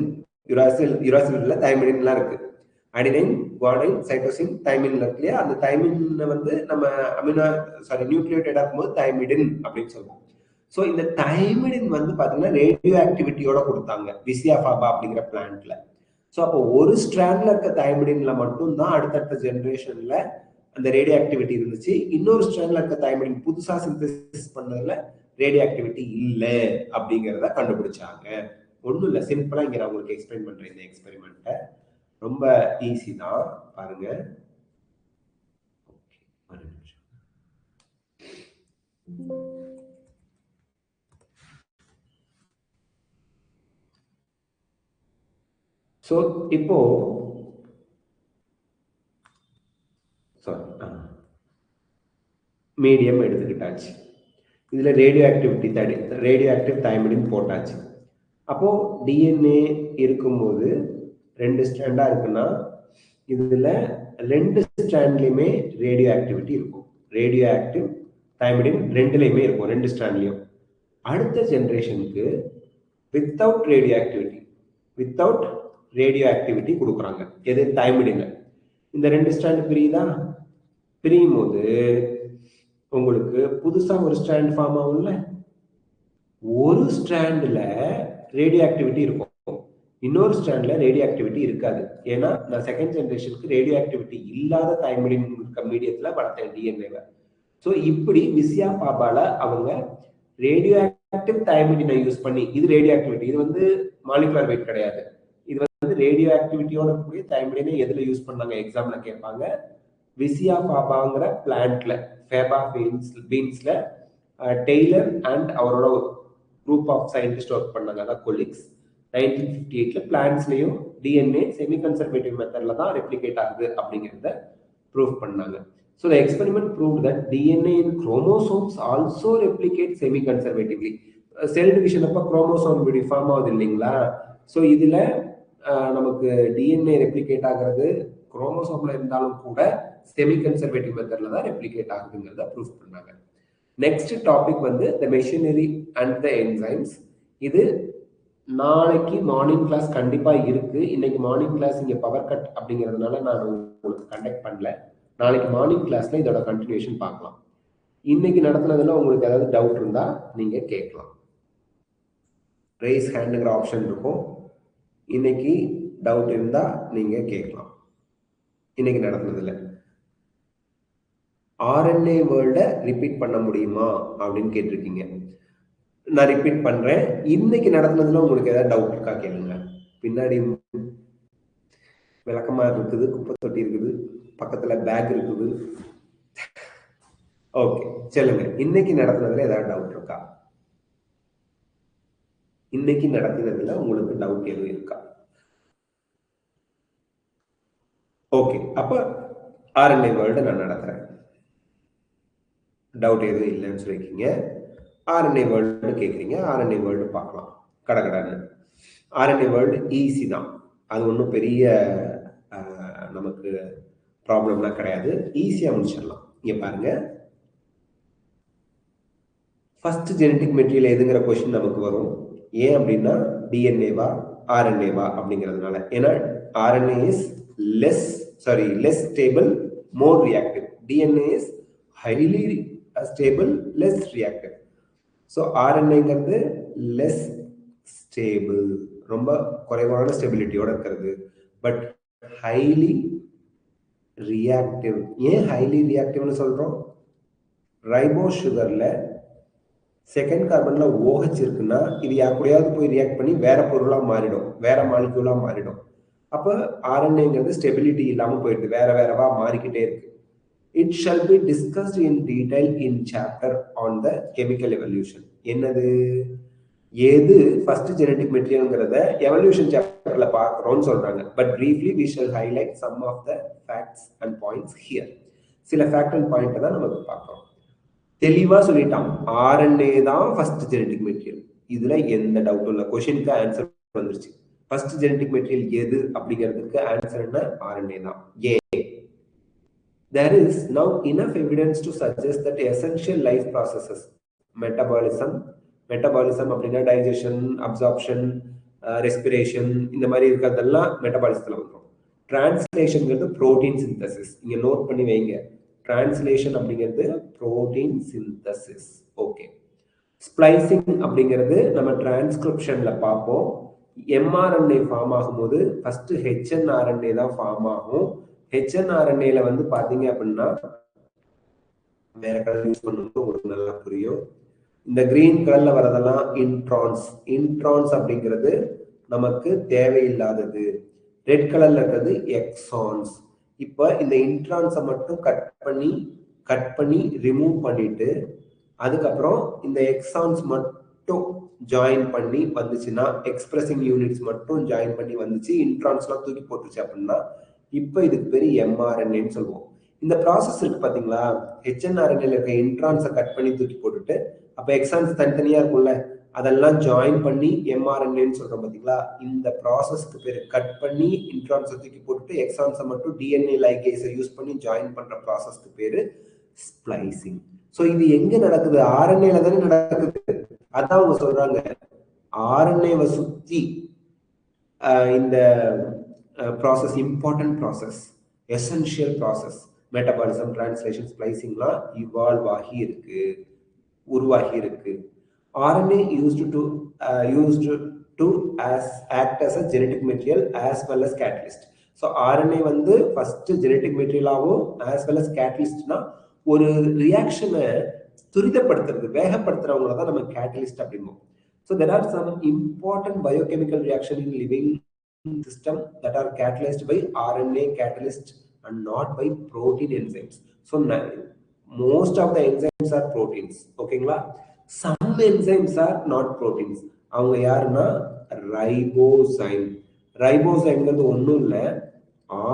யுராசில்ல தைமிடின்லாம் இருக்கு. அடினைன், குவானைன், சைட்டோசின், தைமின் இருக்கு இல்லையா, அந்த தைமின் வந்து நம்ம நியூக்ளியோடைடா இருக்கும்போது தைமிடின் அப்படின்னு சொல்லுவோம். ஸோ இந்த தைமிடின் வந்து பாத்தீங்கன்னா ரேடியோ ஆக்டிவிட்டியோட கொடுத்தாங்க விசியா ஃபாபா அப்படிங்கிற பிளான்ட்ல. ஸோ அப்போ ஒரு ஸ்ட்ராண்ட்ல இருக்க தைமிடின்ல மட்டும்தான் அடுத்தடுத்த ஜெனரேஷன்ல அந்த ரேடியோ ஆக்டிவிட்டி இருந்துச்சு. இன்னொரு ஸ்ட்ராண்ட்ல இருக்க தைமிடின் புதுசா சிந்தசிஸ் பண்ணதுல ரேடியோ ஆக்டிவிட்டி இல்லை அப்படிங்கிறத கண்டுபிடிச்சாங்க. ஒன்றும் இல்லை, சிம்பிளா இங்க நான் உங்களுக்கு எக்ஸ்பிளைன் பண்றேன். இந்த எக்ஸ்பெரிமெண்ட்டை ரொம்ப ஈஸி தான், பாருங்க. ஸோ இப்போ மீடியம் எடுத்துக்கிட்டாச்சு, இதுல ரேடியோ ஆக்டிவ் தைமிடின் போட்டாச்சு. அப்போ டிஎன்ஏ இருக்கும்போது 2 ஸ்ட்ராண்டா இருக்குன்னா இதுல 2 ஸ்ட்ராண்ட்லயுமே ரேடியோ ஆக்டிவிட்டி இருக்கும். ரேடியோ ஆக்டிவ் தைமிடின் 2லயுமே இருக்கும், 2 ஸ்ட்ராண்ட்லயும். அடுத்த ஜெனரேஷனுக்கு வித்தவுட் ரேடியோ ஆக்டிவிட்டி கொடுக்குறாங்க. எது, தைமிடின். இந்த 2 ஸ்ட்ராண்ட் பிரியும் போது உங்களுக்கு புதுசா ஒரு ஸ்ட்ராண்ட் ஃபார்ம் ஆகும்ல. ஒரு ஸ்ட்ராண்ட்ல ரேடியோ ஆக்டிவிட்டி இருக்கும், இன்னொரு ஸ்ட்ராண்ட்ல ரேடியோ ஆக்டிவிட்டி இருக்காது. ஏன்னா நான் செகண்ட் ஜெனரேஷனுக்கு ரேடியோ ஆக்டிவிட்டி இல்லாத தைமிடின் மீடியத்துல வளர்த்தேன் டிஎன்ஏவை. ஸோ இப்படி விசியா ஃபாபால அவங்க ரேடியோ ஆக்டிவ் தைமிடினை யூஸ் பண்ணி, இது ரேடியோ ஆக்டிவிட்டி, இது வந்து மாலிகுலர் வெயிட் கிடையாது, இது வந்து ரேடியோ ஆக்டிவிட்டியோட கூடிய தைமிடினை எதுல யூஸ் பண்ணாங்க எக்ஸாம்ல கேட்பாங்க. விசியா ஃபாபாங்கிற பிளான்ட்ல, ஃபேபா பீன்ஸ்ல டெய்லர் அண்ட் அவரோட குரூப் ஆஃப் சயின்டிஸ்ட் ஒர்க் பண்ணாங்க, அதான் கொலிக்ஸ். 1958ல பிளான்ட்ஸ்லயும் டிஎன்ஏ செமி கன்சர்வேட்டிவ் மெத்தட்ல தான் ரெப்ளிகேட் ஆகுது அப்படிங்கிறத ப்ரூவ் பண்ணாங்க. So the experiment proved that DNA in chromosomes also replicate semi-conservatively. Cell division அப்போ குரோமோசோம் இப்படி ஃபார்ம் ஆகுது இல்லைங்களா? ஸோ இதில் நமக்கு டிஎன்ஏ ரெப்ளிகேட் ஆகிறது குரோமோசோம்ல இருந்தாலும் கூட செமி கன்சர்வேட்டிவ் மெத்தட்ல தான் ரெப்ளிகேட் ஆகுதுங்கிறத ப்ரூவ் பண்ணாங்க. நெக்ஸ்ட் டாபிக் வந்து த மெஷினரி அண்ட் த என்சைம்ஸ். இது நாளைக்கு மார்னிங் கிளாஸ் கண்டிப்பாக இருக்கு. இன்னைக்கு மார்னிங் கிளாஸ் இங்கே பவர் கட் அப்படிங்கிறதுனால நான் உங்களுக்கு கண்டக்ட் பண்ணல. நாளைக்கு மார்னிங் கிளாஸ்ல இதோட கண்டினியூஷன் பார்க்கலாம். இன்னைக்கு நடத்துனதுல உங்களுக்கு ஏதாவது டவுட் இருந்தா நீங்க கேட்கலாம். ரேஸ் ஹேண்டுங்கிற ஆப்ஷன் இருக்கும். இன்னைக்கு டவுட் இருந்தா நீங்க கேட்கலாம். இன்னைக்கு நடத்துனதுல ஆர்என்ஏ வேர்ல்ட ரிப்பீட் பண்ண முடியுமா அப்படின்னு கேட்டிருக்கீங்க. நான் ரிப்பீட் பண்றேன். இன்னைக்கு நடத்துனதுல உங்களுக்கு ஏதாவது டவுட் இருக்கா கேளுங்க. பின்னாடி விளக்கமா இருக்குது, குப்பை தொட்டி இருக்குது, பக்கத்துல பேக் இருக்குது. ஓகே, சொல்லுங்க. இன்னைக்கு நடத்துனதுல ஏதாவது டவுட் இருக்கா? இன்னைக்கு நடத்தினதுல உங்களுக்கு டவுட் எதுவும் இருக்கா? ஓகே, அப்ப ஆர்என்ஏ வேர்ல்டு நான் நடத்துறேன். டவுட் எதுவும் இல்லைன்னு சொல்லியிருக்கீங்க. ஆர்என்ஏ வேர்ல்டு கேட்குறீங்க. ஆர்என்ஏ வேர்ல்டு பார்க்கலாம் கடகடான்னு. ஆர்என்ஏ வேர்ல்டு ஈஸி தான். அது ஒன்றும் பெரிய நமக்கு ப்ராப்ளம்லாம் கிடையாது. ஈஸியாக முடிச்சிடலாம். இங்கே பாருங்க, ஃபர்ஸ்ட் ஜெனட்டிக் மெட்டீரியல் எதுங்கிற கொஸ்டின் நமக்கு வரும். ஏன் அப்படின்னா டிஎன்ஏவா ஆர்என்ஏவா அப்படிங்கிறதுனால. ஏன்னா RNA is less stable, more reactive. DNA is highly stable, less reactive. So ஆர்என்ஏங்கிறது லெஸ் ஸ்டேபிள், ரொம்ப குறைவான ஸ்டெபிலிட்டியோட இருக்கிறது. But highly reactive. ஏன் ஹைலி ரியாக்டிவ்னு சொல்றோம்? ரைபோ சுகர்ல செகண்ட் கார்பன்ல OH இருக்குன்னா இது யாருக்கூடையாவது போய் ரியாக்ட் பண்ணி வேற பொருளா மாறிடும், வேற மாலிக்யூலா மாறிடும். அப்ப ஆர்என்ஏங்கிறது ஸ்டெபிலிட்டி இல்லாம போயிடுது, வேற வேறவா மாறிக்கிட்டே இருக்கு. It shall be discussed in detail in chapter on the chemical evolution. என்னது எது ஃபர்ஸ்ட் ஜெனடிக் மெட்டீரியல்ங்கிறத எவல்யூஷன் சாப்டர்ல பார்க்கறோம்னு சொல்றாங்க. But briefly we shall highlight some of the facts and points here. சில ஃபேக்ட் அண்ட் பாயிண்ட் தான் நம்ம பார்க்கறோம். தெளிவா சொல்லிட்டான், ஆர்என்ஏ தான் ஃபர்ஸ்ட் ஜெனடிக் மெட்டீரியல். இதுல எந்த டவுட்டும் இல்லை. கொஸ்டினுக்கு ஆன்சர் வந்துருச்சு. ஃபர்ஸ்ட் ஜெனடிக் மெட்டீரியல் எது அப்படிங்கிறதுக்கு ஆன்சர் என்ன? ஆர்என்ஏ தான். ஏன்? There is now enough evidence to suggest that essential life processes, metabolism அப்படின்னா டைஜஷன், அப்சார்ப்ஷன், ரெஸ்பிரேஷன், இந்த மாதிரி இருக்கிறதெல்லாம் மெட்டபாலிசத்துல வந்துடும். டிரான்ஸ்லேஷன்ங்கிறது புரோட்டீன் சிந்தசிஸ். இங்க நோட் பண்ணி வைங்க. டிரான்ஸ்லேஷன் அப்படிங்கிறது புரோட்டீன் சிந்தசிஸ். ஓகே. ஸ்ப்ளைசிங் அப்படிங்கிறது நம்ம டிரான்ஸ்கிரிப்ஷன்ல பார்ப்போம். எம்ஆர்என்ஏ ஃபார்ம் ஆகும்போது ஃபர்ஸ்ட் ஹெச்என்ஆர்என்ஏ தான் ஃபார்ம் ஆகும். ஹெச்என்ஆர்என்ஏல வந்து பாத்தீங்க அப்படின்னா வேற கலர் யூஸ் பண்ணும்போது உங்களுக்கு நல்லா புரியும். இந்த கிரீன் கலர்ல வரதெல்லாம் இன்ட்ரான்ஸ் அப்படிங்கிறது நமக்கு தேவையில்லாதது. ரெட் கலர்ல இருக்கிறது எக்ஸான்ஸ். இப்ப இந்த இன்ட்ரான்ஸை மட்டும் கட் பண்ணி ரிமூவ் பண்ணிட்டு அதுக்கப்புறம் இந்த எக்ஸான்ஸ் மட்டும் ஜாயின் பண்ணி வந்துச்சுன்னா, எக்ஸ்பிரசிங் யூனிட்ஸ் மட்டும் ஜாயின் பண்ணி வந்துச்சு, இன்ட்ரான்ஸ்லாம் தூக்கி போட்டுச்சு அப்படின்னா இப்ப இதுக்கு பேரு எம்ஆர்என்ஏன்னு சொல்லுவோம். இந்த ப்ராசஸ் இருக்கு பாத்தீங்களா, ஹெச்என்ஆர்என்ஏல இருக்க இன்ட்ரான்ஸை கட் பண்ணி தூக்கி போட்டுட்டு அப்ப எக்ஸான்ஸ் தனித்தனியா இருக்கும்ல, அதெல்லாம் ஜாயின் பண்ணி எம்ஆர்என்ஏன்னு சொல்றோம் பாத்தீங்களா. இந்த ப்ராசஸ்க்கு பேரு கட் பண்ணி இன்ட்ரான்ஸை தூக்கி போட்டுட்டு எக்ஸான்ஸை மட்டும் டிஎன்ஏ லைகேஸை யூஸ் பண்ணி ஜாயின் பண்ற ப்ராசஸ்க்கு பேரு ஸ்ப்ளைசிங். ஸோ இது எங்க நடக்குது? ஆர்என்ஏல தானே நடக்குது. அதான் அவங்க சொல்றாங்க, ஆர்என்ஏவை சுத்தி இந்த process, important process, essential process, metabolism, translation, ஸ்ப்ளைசிங்லாம் இவால்வ் ஆகி இருக்கு, உருவாகி இருக்கு. RNA used to act as a genetic material as well as catalyst. So RNA வந்து first genetic material ஆகும் as well as catalystனா ஒரு ரியாக்ஷனை துரிதப்படுத்துறது, வேகப்படுத்துறவங்கள தான் நம்ம catalyst அப்படிம்போம். So there are some important biochemical reaction in living system that are catalyzed by RNA catalyst and not by protein enzymes. So most of the enzymes are proteins. ஓகேங்களா? Some enzymes are not proteins. அவங்க யாருன்னா ரைபோசைம். ரைபோசைம்ங்கிறது ஒன்றும் இல்லை,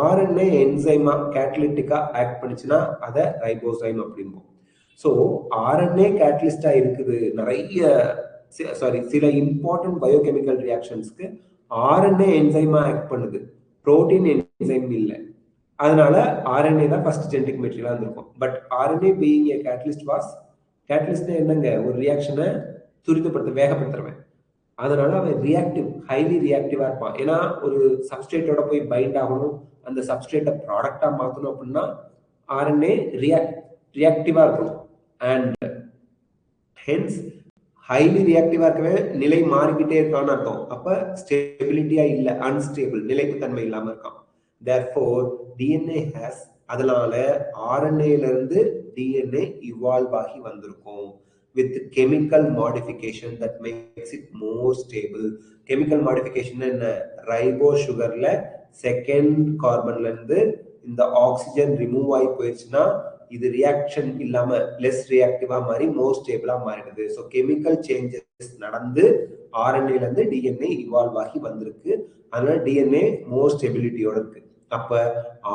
RNA என்சைமா கேட்டலிட்டிக்கா act பண்ணிச்சுன்னா அதை ரைபோசைம் அப்படிம்போம். So RNA கேட்டலிஸ்டா இருக்குது. சில important biochemical ரியாக்ஷன்ஸ்க்கு RNA என்சைமா act பண்ணுது, protein enzyme இல்லை. அதனால ஆர்என்ஏ தான் ஃபர்ஸ்ட் ஜெனடிக் மெட்டீரியலா இருந்திருக்கும். But RNA being A catalyst என்னங்க, ஒரு ரியாக்ஷனை துரிதப்படுத்த வேகப்படுத்துறவன். அதனால அவன் ஹைலி ரியாக்டிவா இருப்பான். ஏன்னா ஒரு சப்ஸ்ட்ரேட்டோட போய் பைண்ட் ஆகணும், அந்த சப்ஸ்ட்ரேட்டை ப்ராடக்டா மாற்றணும் அப்படின்னா ஆர்என்ஏ ரியாக்டிவா இருக்கணும். அண்ட் ஹென்ஸ் ஹைலி ரியாக்டிவா இருக்கவே நிலை மாறிக்கிட்டே இருக்கான்னு அர்த்தம். அப்ப ஸ்டெபிலிட்டியா இல்ல, அன்ஸ்டேபிள், நிலைப்பு தன்மை இல்லாம இருக்கான். தேர்ஃபோர் டிஎன்ஏ ஹேஸ், அதனால ஆர்என்ஏல இருந்து டிஎன்ஏ இவால்வ் ஆகி வந்திருக்கும் with chemical modification that makes it more stable. chemical modification என்ன, ரைபோ சுகர்ல செகண்ட் கார்பன்ல இருந்து இந்த ஆக்சிஜன் ரிமூவ் ஆகி போயிடுச்சுன்னா இது ரியாக்ஷன் இல்லாம லெஸ் ரியாக்டிவா மாறி மோர் ஸ்டேபிளா மாறிடுது. ஸோ கெமிக்கல் சேஞ்சஸ் நடந்து ஆர்என்ஏல இருந்து டிஎன்ஏ இவால்வ் ஆகி வந்திருக்கு. அதனால டிஎன்ஏ மோர் ஸ்டெபிலிட்டியோட இருக்கு. அப்ப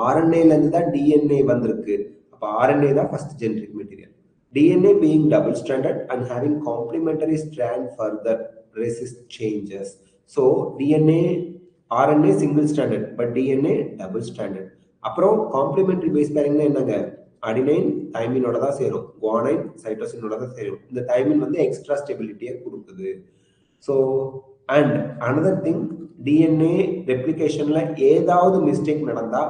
ஆர்என்ஏல இருந்து தான் டிஎன்ஏ வந்திருக்கு. அப்ப ஆர்என்ஏ தான் first generic material. DNA being double-stranded and having complementary strand further resist changes. So DNA, RNA single-stranded, but DNA double-stranded. அப்புறம் complementary base pairing என்னங்க, அடினைன் தைமினோட தான் சேரும், குவானைன் சைட்டோசினோட தான் சேரும். இந்த தைமின் வந்து எக்ஸ்ட்ரா ஸ்டெபிலிட்டியை கொடுக்குது. So and another thing, DNA ரெப்ளிகேஷன்ல ஏதாவது மிஸ்டேக் நடந்தா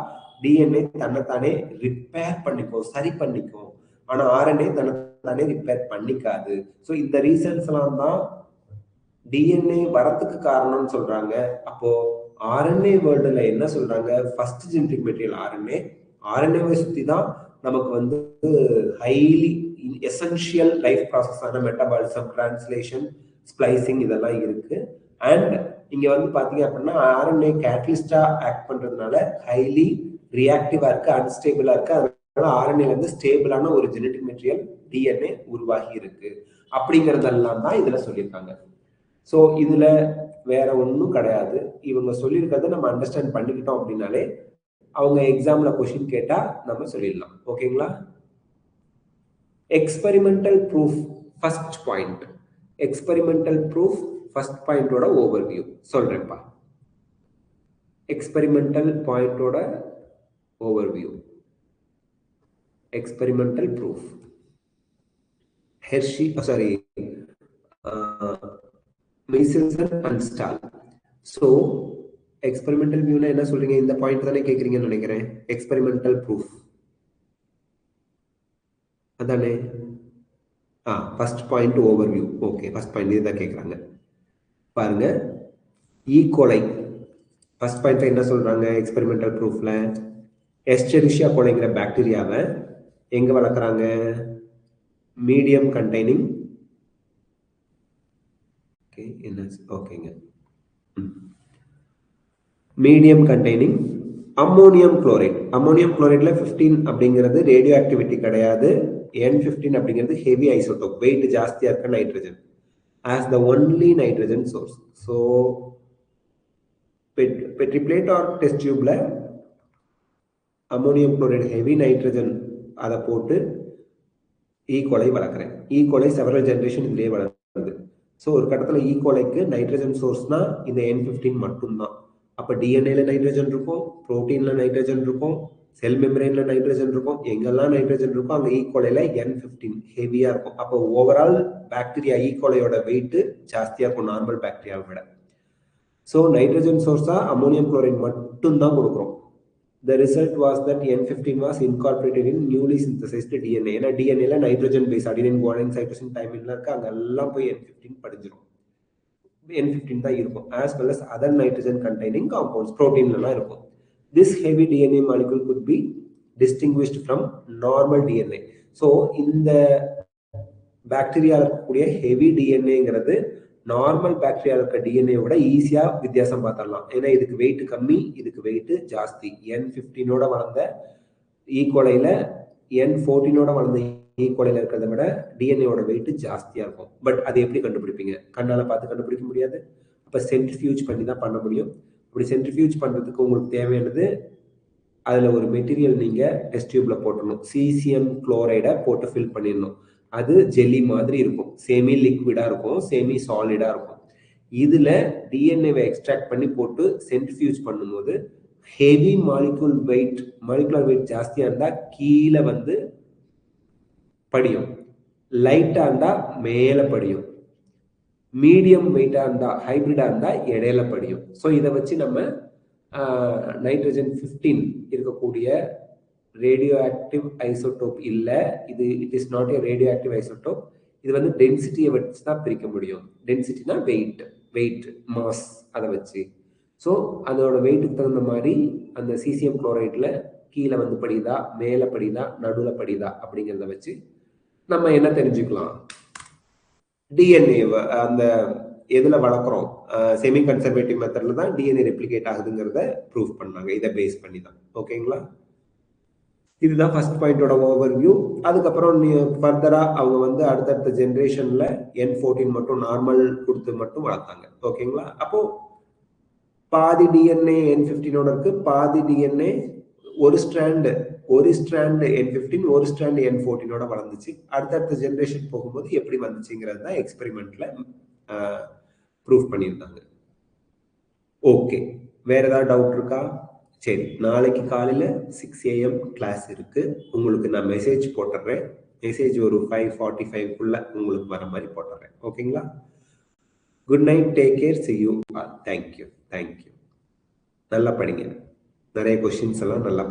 டிஎன்ஏ தன்னைத்தானே ரிப்பேர் பண்ணிக்கும், சரி பண்ணிக்கும். ஆனா ஆர்என்ஏ தன்னைத்தானே ரிப்பேர் பண்ணிக்காது. ஸோ இந்த ரீசன்ஸ் எல்லாம் தான் டிஎன்ஏ வரத்துக்கு காரணம்னு சொல்றாங்க. அப்போ ஆர்என்ஏ வேர்ல்டுல என்ன சொல்றாங்க, ஃபர்ஸ்ட் ஜெனடிக் மெட்டீரியல் ஆர்என்ஏ. ஆர்என்ஏவை சுத்தி தான் நமக்கு வந்து ஹைலி எசென்ஷியல் லைஃப் ப்ராசஸான மெட்டபாலிசம், டிரான்ஸ்லேஷன், ஸ்பிளைசிங் இதெல்லாம் இருக்கு. அண்ட் இங்க வந்து பாத்தீங்க அப்படின்னா ஆர்என்ஏ கேட்டலிஸ்டா ஆக்ட் பண்றதுனால ஹைலி ரியாக்டிவா இருக்கு, அன்ஸ்டேபிளா இருக்கு. ஆர்என்ஏல இருந்து ஸ்டேபிளான ஒரு ஜெனடிக் மெட்டீரியல் டிஎன்ஏ உருவாகி இருக்கு. அப்படிங்கறதெல்லாம் தான் இதுல சொல்லியிருக்காங்க. ஸோ இதுல வேற ஒன்றும் கிடையாது. இவங்க சொல்லியிருக்கிறத நம்ம அண்டர்ஸ்டாண்ட் பண்ணிக்கிட்டோம் அப்படின்னாலே அவங்க எக்ஸாம்ல கொஸ்டின் கேட்டா நம்ம சொல்லிடலாம். ஓகேங்களா? Experimental proof first point. Experimental proof first பாயிண்டோட ஓவர்வியூ சொல்றேன்ப்பா. எக்ஸ்பெரிமெண்டல் பாயிண்டோட overview. experimental proof. Michelson and Stahl. So experimental view என்ன சொல்றீங்க, இந்த பாயிண்ட் தானே கேக்குறீங்கன்னு நினைக்கிறேன். experimental proof அதானே? First point overview. Okay, first point இதுதான் கேக்குறாங்க பாருங்க. ஈகோலை ஃபர்ஸ்ட் பாயிண்ட் என்ன சொல்றாங்க எக்ஸ்பெரிமெண்டல் ப்ரூஃப்ல, எஸ்டெரிஷியா கோலைங்கிற பாக்டீரியாவை எங்க வளர்க்குறாங்க, medium containing medium containing ammonium chloride. Ammonium குளோரைட்ல 15 அப்படிங்கிறது ரேடியோ ஆக்டிவிட்டி கிடையாது, N15 அப்படிங்கிறது ஹெவி ஐசோடோப், வெயிட் ஜாஸ்தியா இருக்க nitrogen as the only nitrogen source. So petri plate or test டியூப்ல அம்மோனியம் குளோரைடு ஹெவி நைட்ரஜன் அதை போட்டு ஈகோலை வளர்க்குறேன். ஈகோலை செவரல் ஜெனரேஷன் இதுலேயே வளர்க்குது. ஸோ ஒரு கட்டத்தில் ஈகோலைக்கு நைட்ரஜன் சோர்ஸ்னா இந்த N15 மட்டும்தான். அப்போ டிஎன்ஏல நைட்ரஜன் இருக்கும், புரோட்டீன்ல நைட்ரஜன் இருக்கும், செல் மெம்பரேன்ல நைட்ரஜன் இருக்கும், எங்கெல்லாம் நைட்ரஜன் இருக்கும் அங்கே ஈகோலைல N15 ஹெவியா இருக்கும். அப்போ ஓவரால் பாக்டீரியா ஈகோலையோட வெயிட் ஜாஸ்தியா இருக்கும் நார்மல் பாக்டீரியாவை விட. ஸோ நைட்ரஜன் சோர்ஸா அம்மோனியம் குளோரைட் மட்டும்தான் கொடுக்குறோம். The result was that N15 was incorporated in newly synthesized DNA. ஏன்னா டிஎன்ஏல nitrogen base adenine, guanine, cytosine, தைமின்லாம் இருக்கு, அங்கெல்லாம் போய் N15 படிஞ்சிடும். N15 தான் இருக்கும். as well as other nitrogen containing compounds, proteinலாம் இருக்கும். This heavy DNA molecule could be distinguished from normal DNA. So இந்த பாக்டீரியால இருக்கக்கூடிய ஹெவி டிஎன்ஏங்கிறது நார்மல் பாக்டீரியா இருக்க டிஎன்ஏவோட ஈஸியா வித்தியாசம் பார்த்துடலாம். ஏன்னா இதுக்கு வெயிட் கம்மி, இதுக்கு வெயிட் ஜாஸ்தி. N15ஓட வளர்ந்த ஈகோலைல N14ஓட வளர்ந்த ஈக்குவலையில் இருக்கிறத விட டிஎன்ஏவோட வெயிட் ஜாஸ்தியாக இருக்கும். பட் அதை எப்படி கண்டுபிடிப்பீங்க? கண்ணால் பார்த்து கண்டுபிடிக்க முடியாது. அப்போ சென்ட்ரிஃபியூஜ் பண்ணி தான் பண்ண முடியும். அப்படி சென்ட்ரிஃபியூஜ் பண்ணுறதுக்கு உங்களுக்கு தேவையானது அதில் ஒரு மெட்டீரியல் நீங்கள் டெஸ்ட் டியூப்பில் போட்டணும். சீசியம் குளோரைடை போட்டு ஃபில் பண்ணிடணும். அது ஜெல்லி மாதிரி இருக்கும். செமி லிக்விடாக இருக்கும், செமி சாலிடாக இருக்கும். இதில் டிஎன்ஏவை எக்ஸ்ட்ராக்ட் பண்ணி போட்டு சென்ட்ரிஃபியூஜ் பண்ணும்போது ஹெவி மாலிகுலர் வெயிட் ஜாஸ்தியாக இருந்தால் கீழே வந்து படியும், லைட்டாக இருந்தால் மேலே படியும், மீடியம் வெயிட்டாக இருந்தால் ஹைப்ரிடாக இருந்தால் இடையில படியும். ஸோ இதை வச்சு நம்ம நைட்ரஜன் 15 இருக்கக்கூடிய ரேடியோ ஆக்டிவ் ஐசோடோப் இல்லை, இது it is not a radio active isotope. இது வந்து டென்சிட்டியை வச்சு தான் பிரிக்க முடியும். டென்சிட்டினா வெயிட் மாஸ் அதை வச்சு. ஸோ அதோட வெயிட்டுக்கு தகுந்த மாதிரி அந்த சீசியம் குளோரைடில் கீழே வந்து படிதா, மேலே படிதா, நடுவில் படிதா அப்படிங்கிறத வச்சு நம்ம என்ன தெரிஞ்சுக்கலாம்? டிஎன்ஏ அந்த எதில் வளர்க்குறோம், செமி கன்சர்வேட்டிவ் மெத்தடில் தான் டிஎன்ஏ ரெப்ளிகேட் ஆகுதுங்கிறத ப்ரூவ் பண்ணாங்க. இதை பேஸ் பண்ணி தான். ஓகேங்களா? இதுதான் ஃபர்ஸ்ட் பாயிண்டோட ஓவர்வியூ. அதுக்கப்புறம் ஃபர்தராக அவங்க வந்து அடுத்தடுத்த ஜென்ரேஷனில் N14 மட்டும் நார்மல் கொடுத்து மட்டும் வளர்த்தாங்க. ஓகேங்களா? அப்போ பாதி டிஎன்ஏ N15ஓட இருக்கு, பாதி டிஎன்ஏ ஒரு ஸ்ட்ராண்ட் N15, ஒரு ஸ்ட்ராண்ட் N14ஓட வளர்ந்துச்சு. அடுத்தடுத்த ஜென்ரேஷன் போகும்போது எப்படி வந்துச்சுங்கிறது தான் எக்ஸ்பெரிமெண்ட்ல ப்ரூவ் பண்ணியிருந்தாங்க. ஓகே, வேற ஏதாவது டவுட் இருக்கா? சரி, நாளைக்கு காலையில் 6 AM கிளாஸ் இருக்கு. உங்களுக்கு நான் மெசேஜ் போட்டுடுறேன். மெசேஜ் ஒரு 5:45 உங்களுக்கு வர மாதிரி போட்டுடுறேன். ஓகேங்களா? Good night, take care, see you all. Thank you. நல்லா படிங்க. நிறைய கொஸ்டின்ஸ் எல்லாம் நல்லா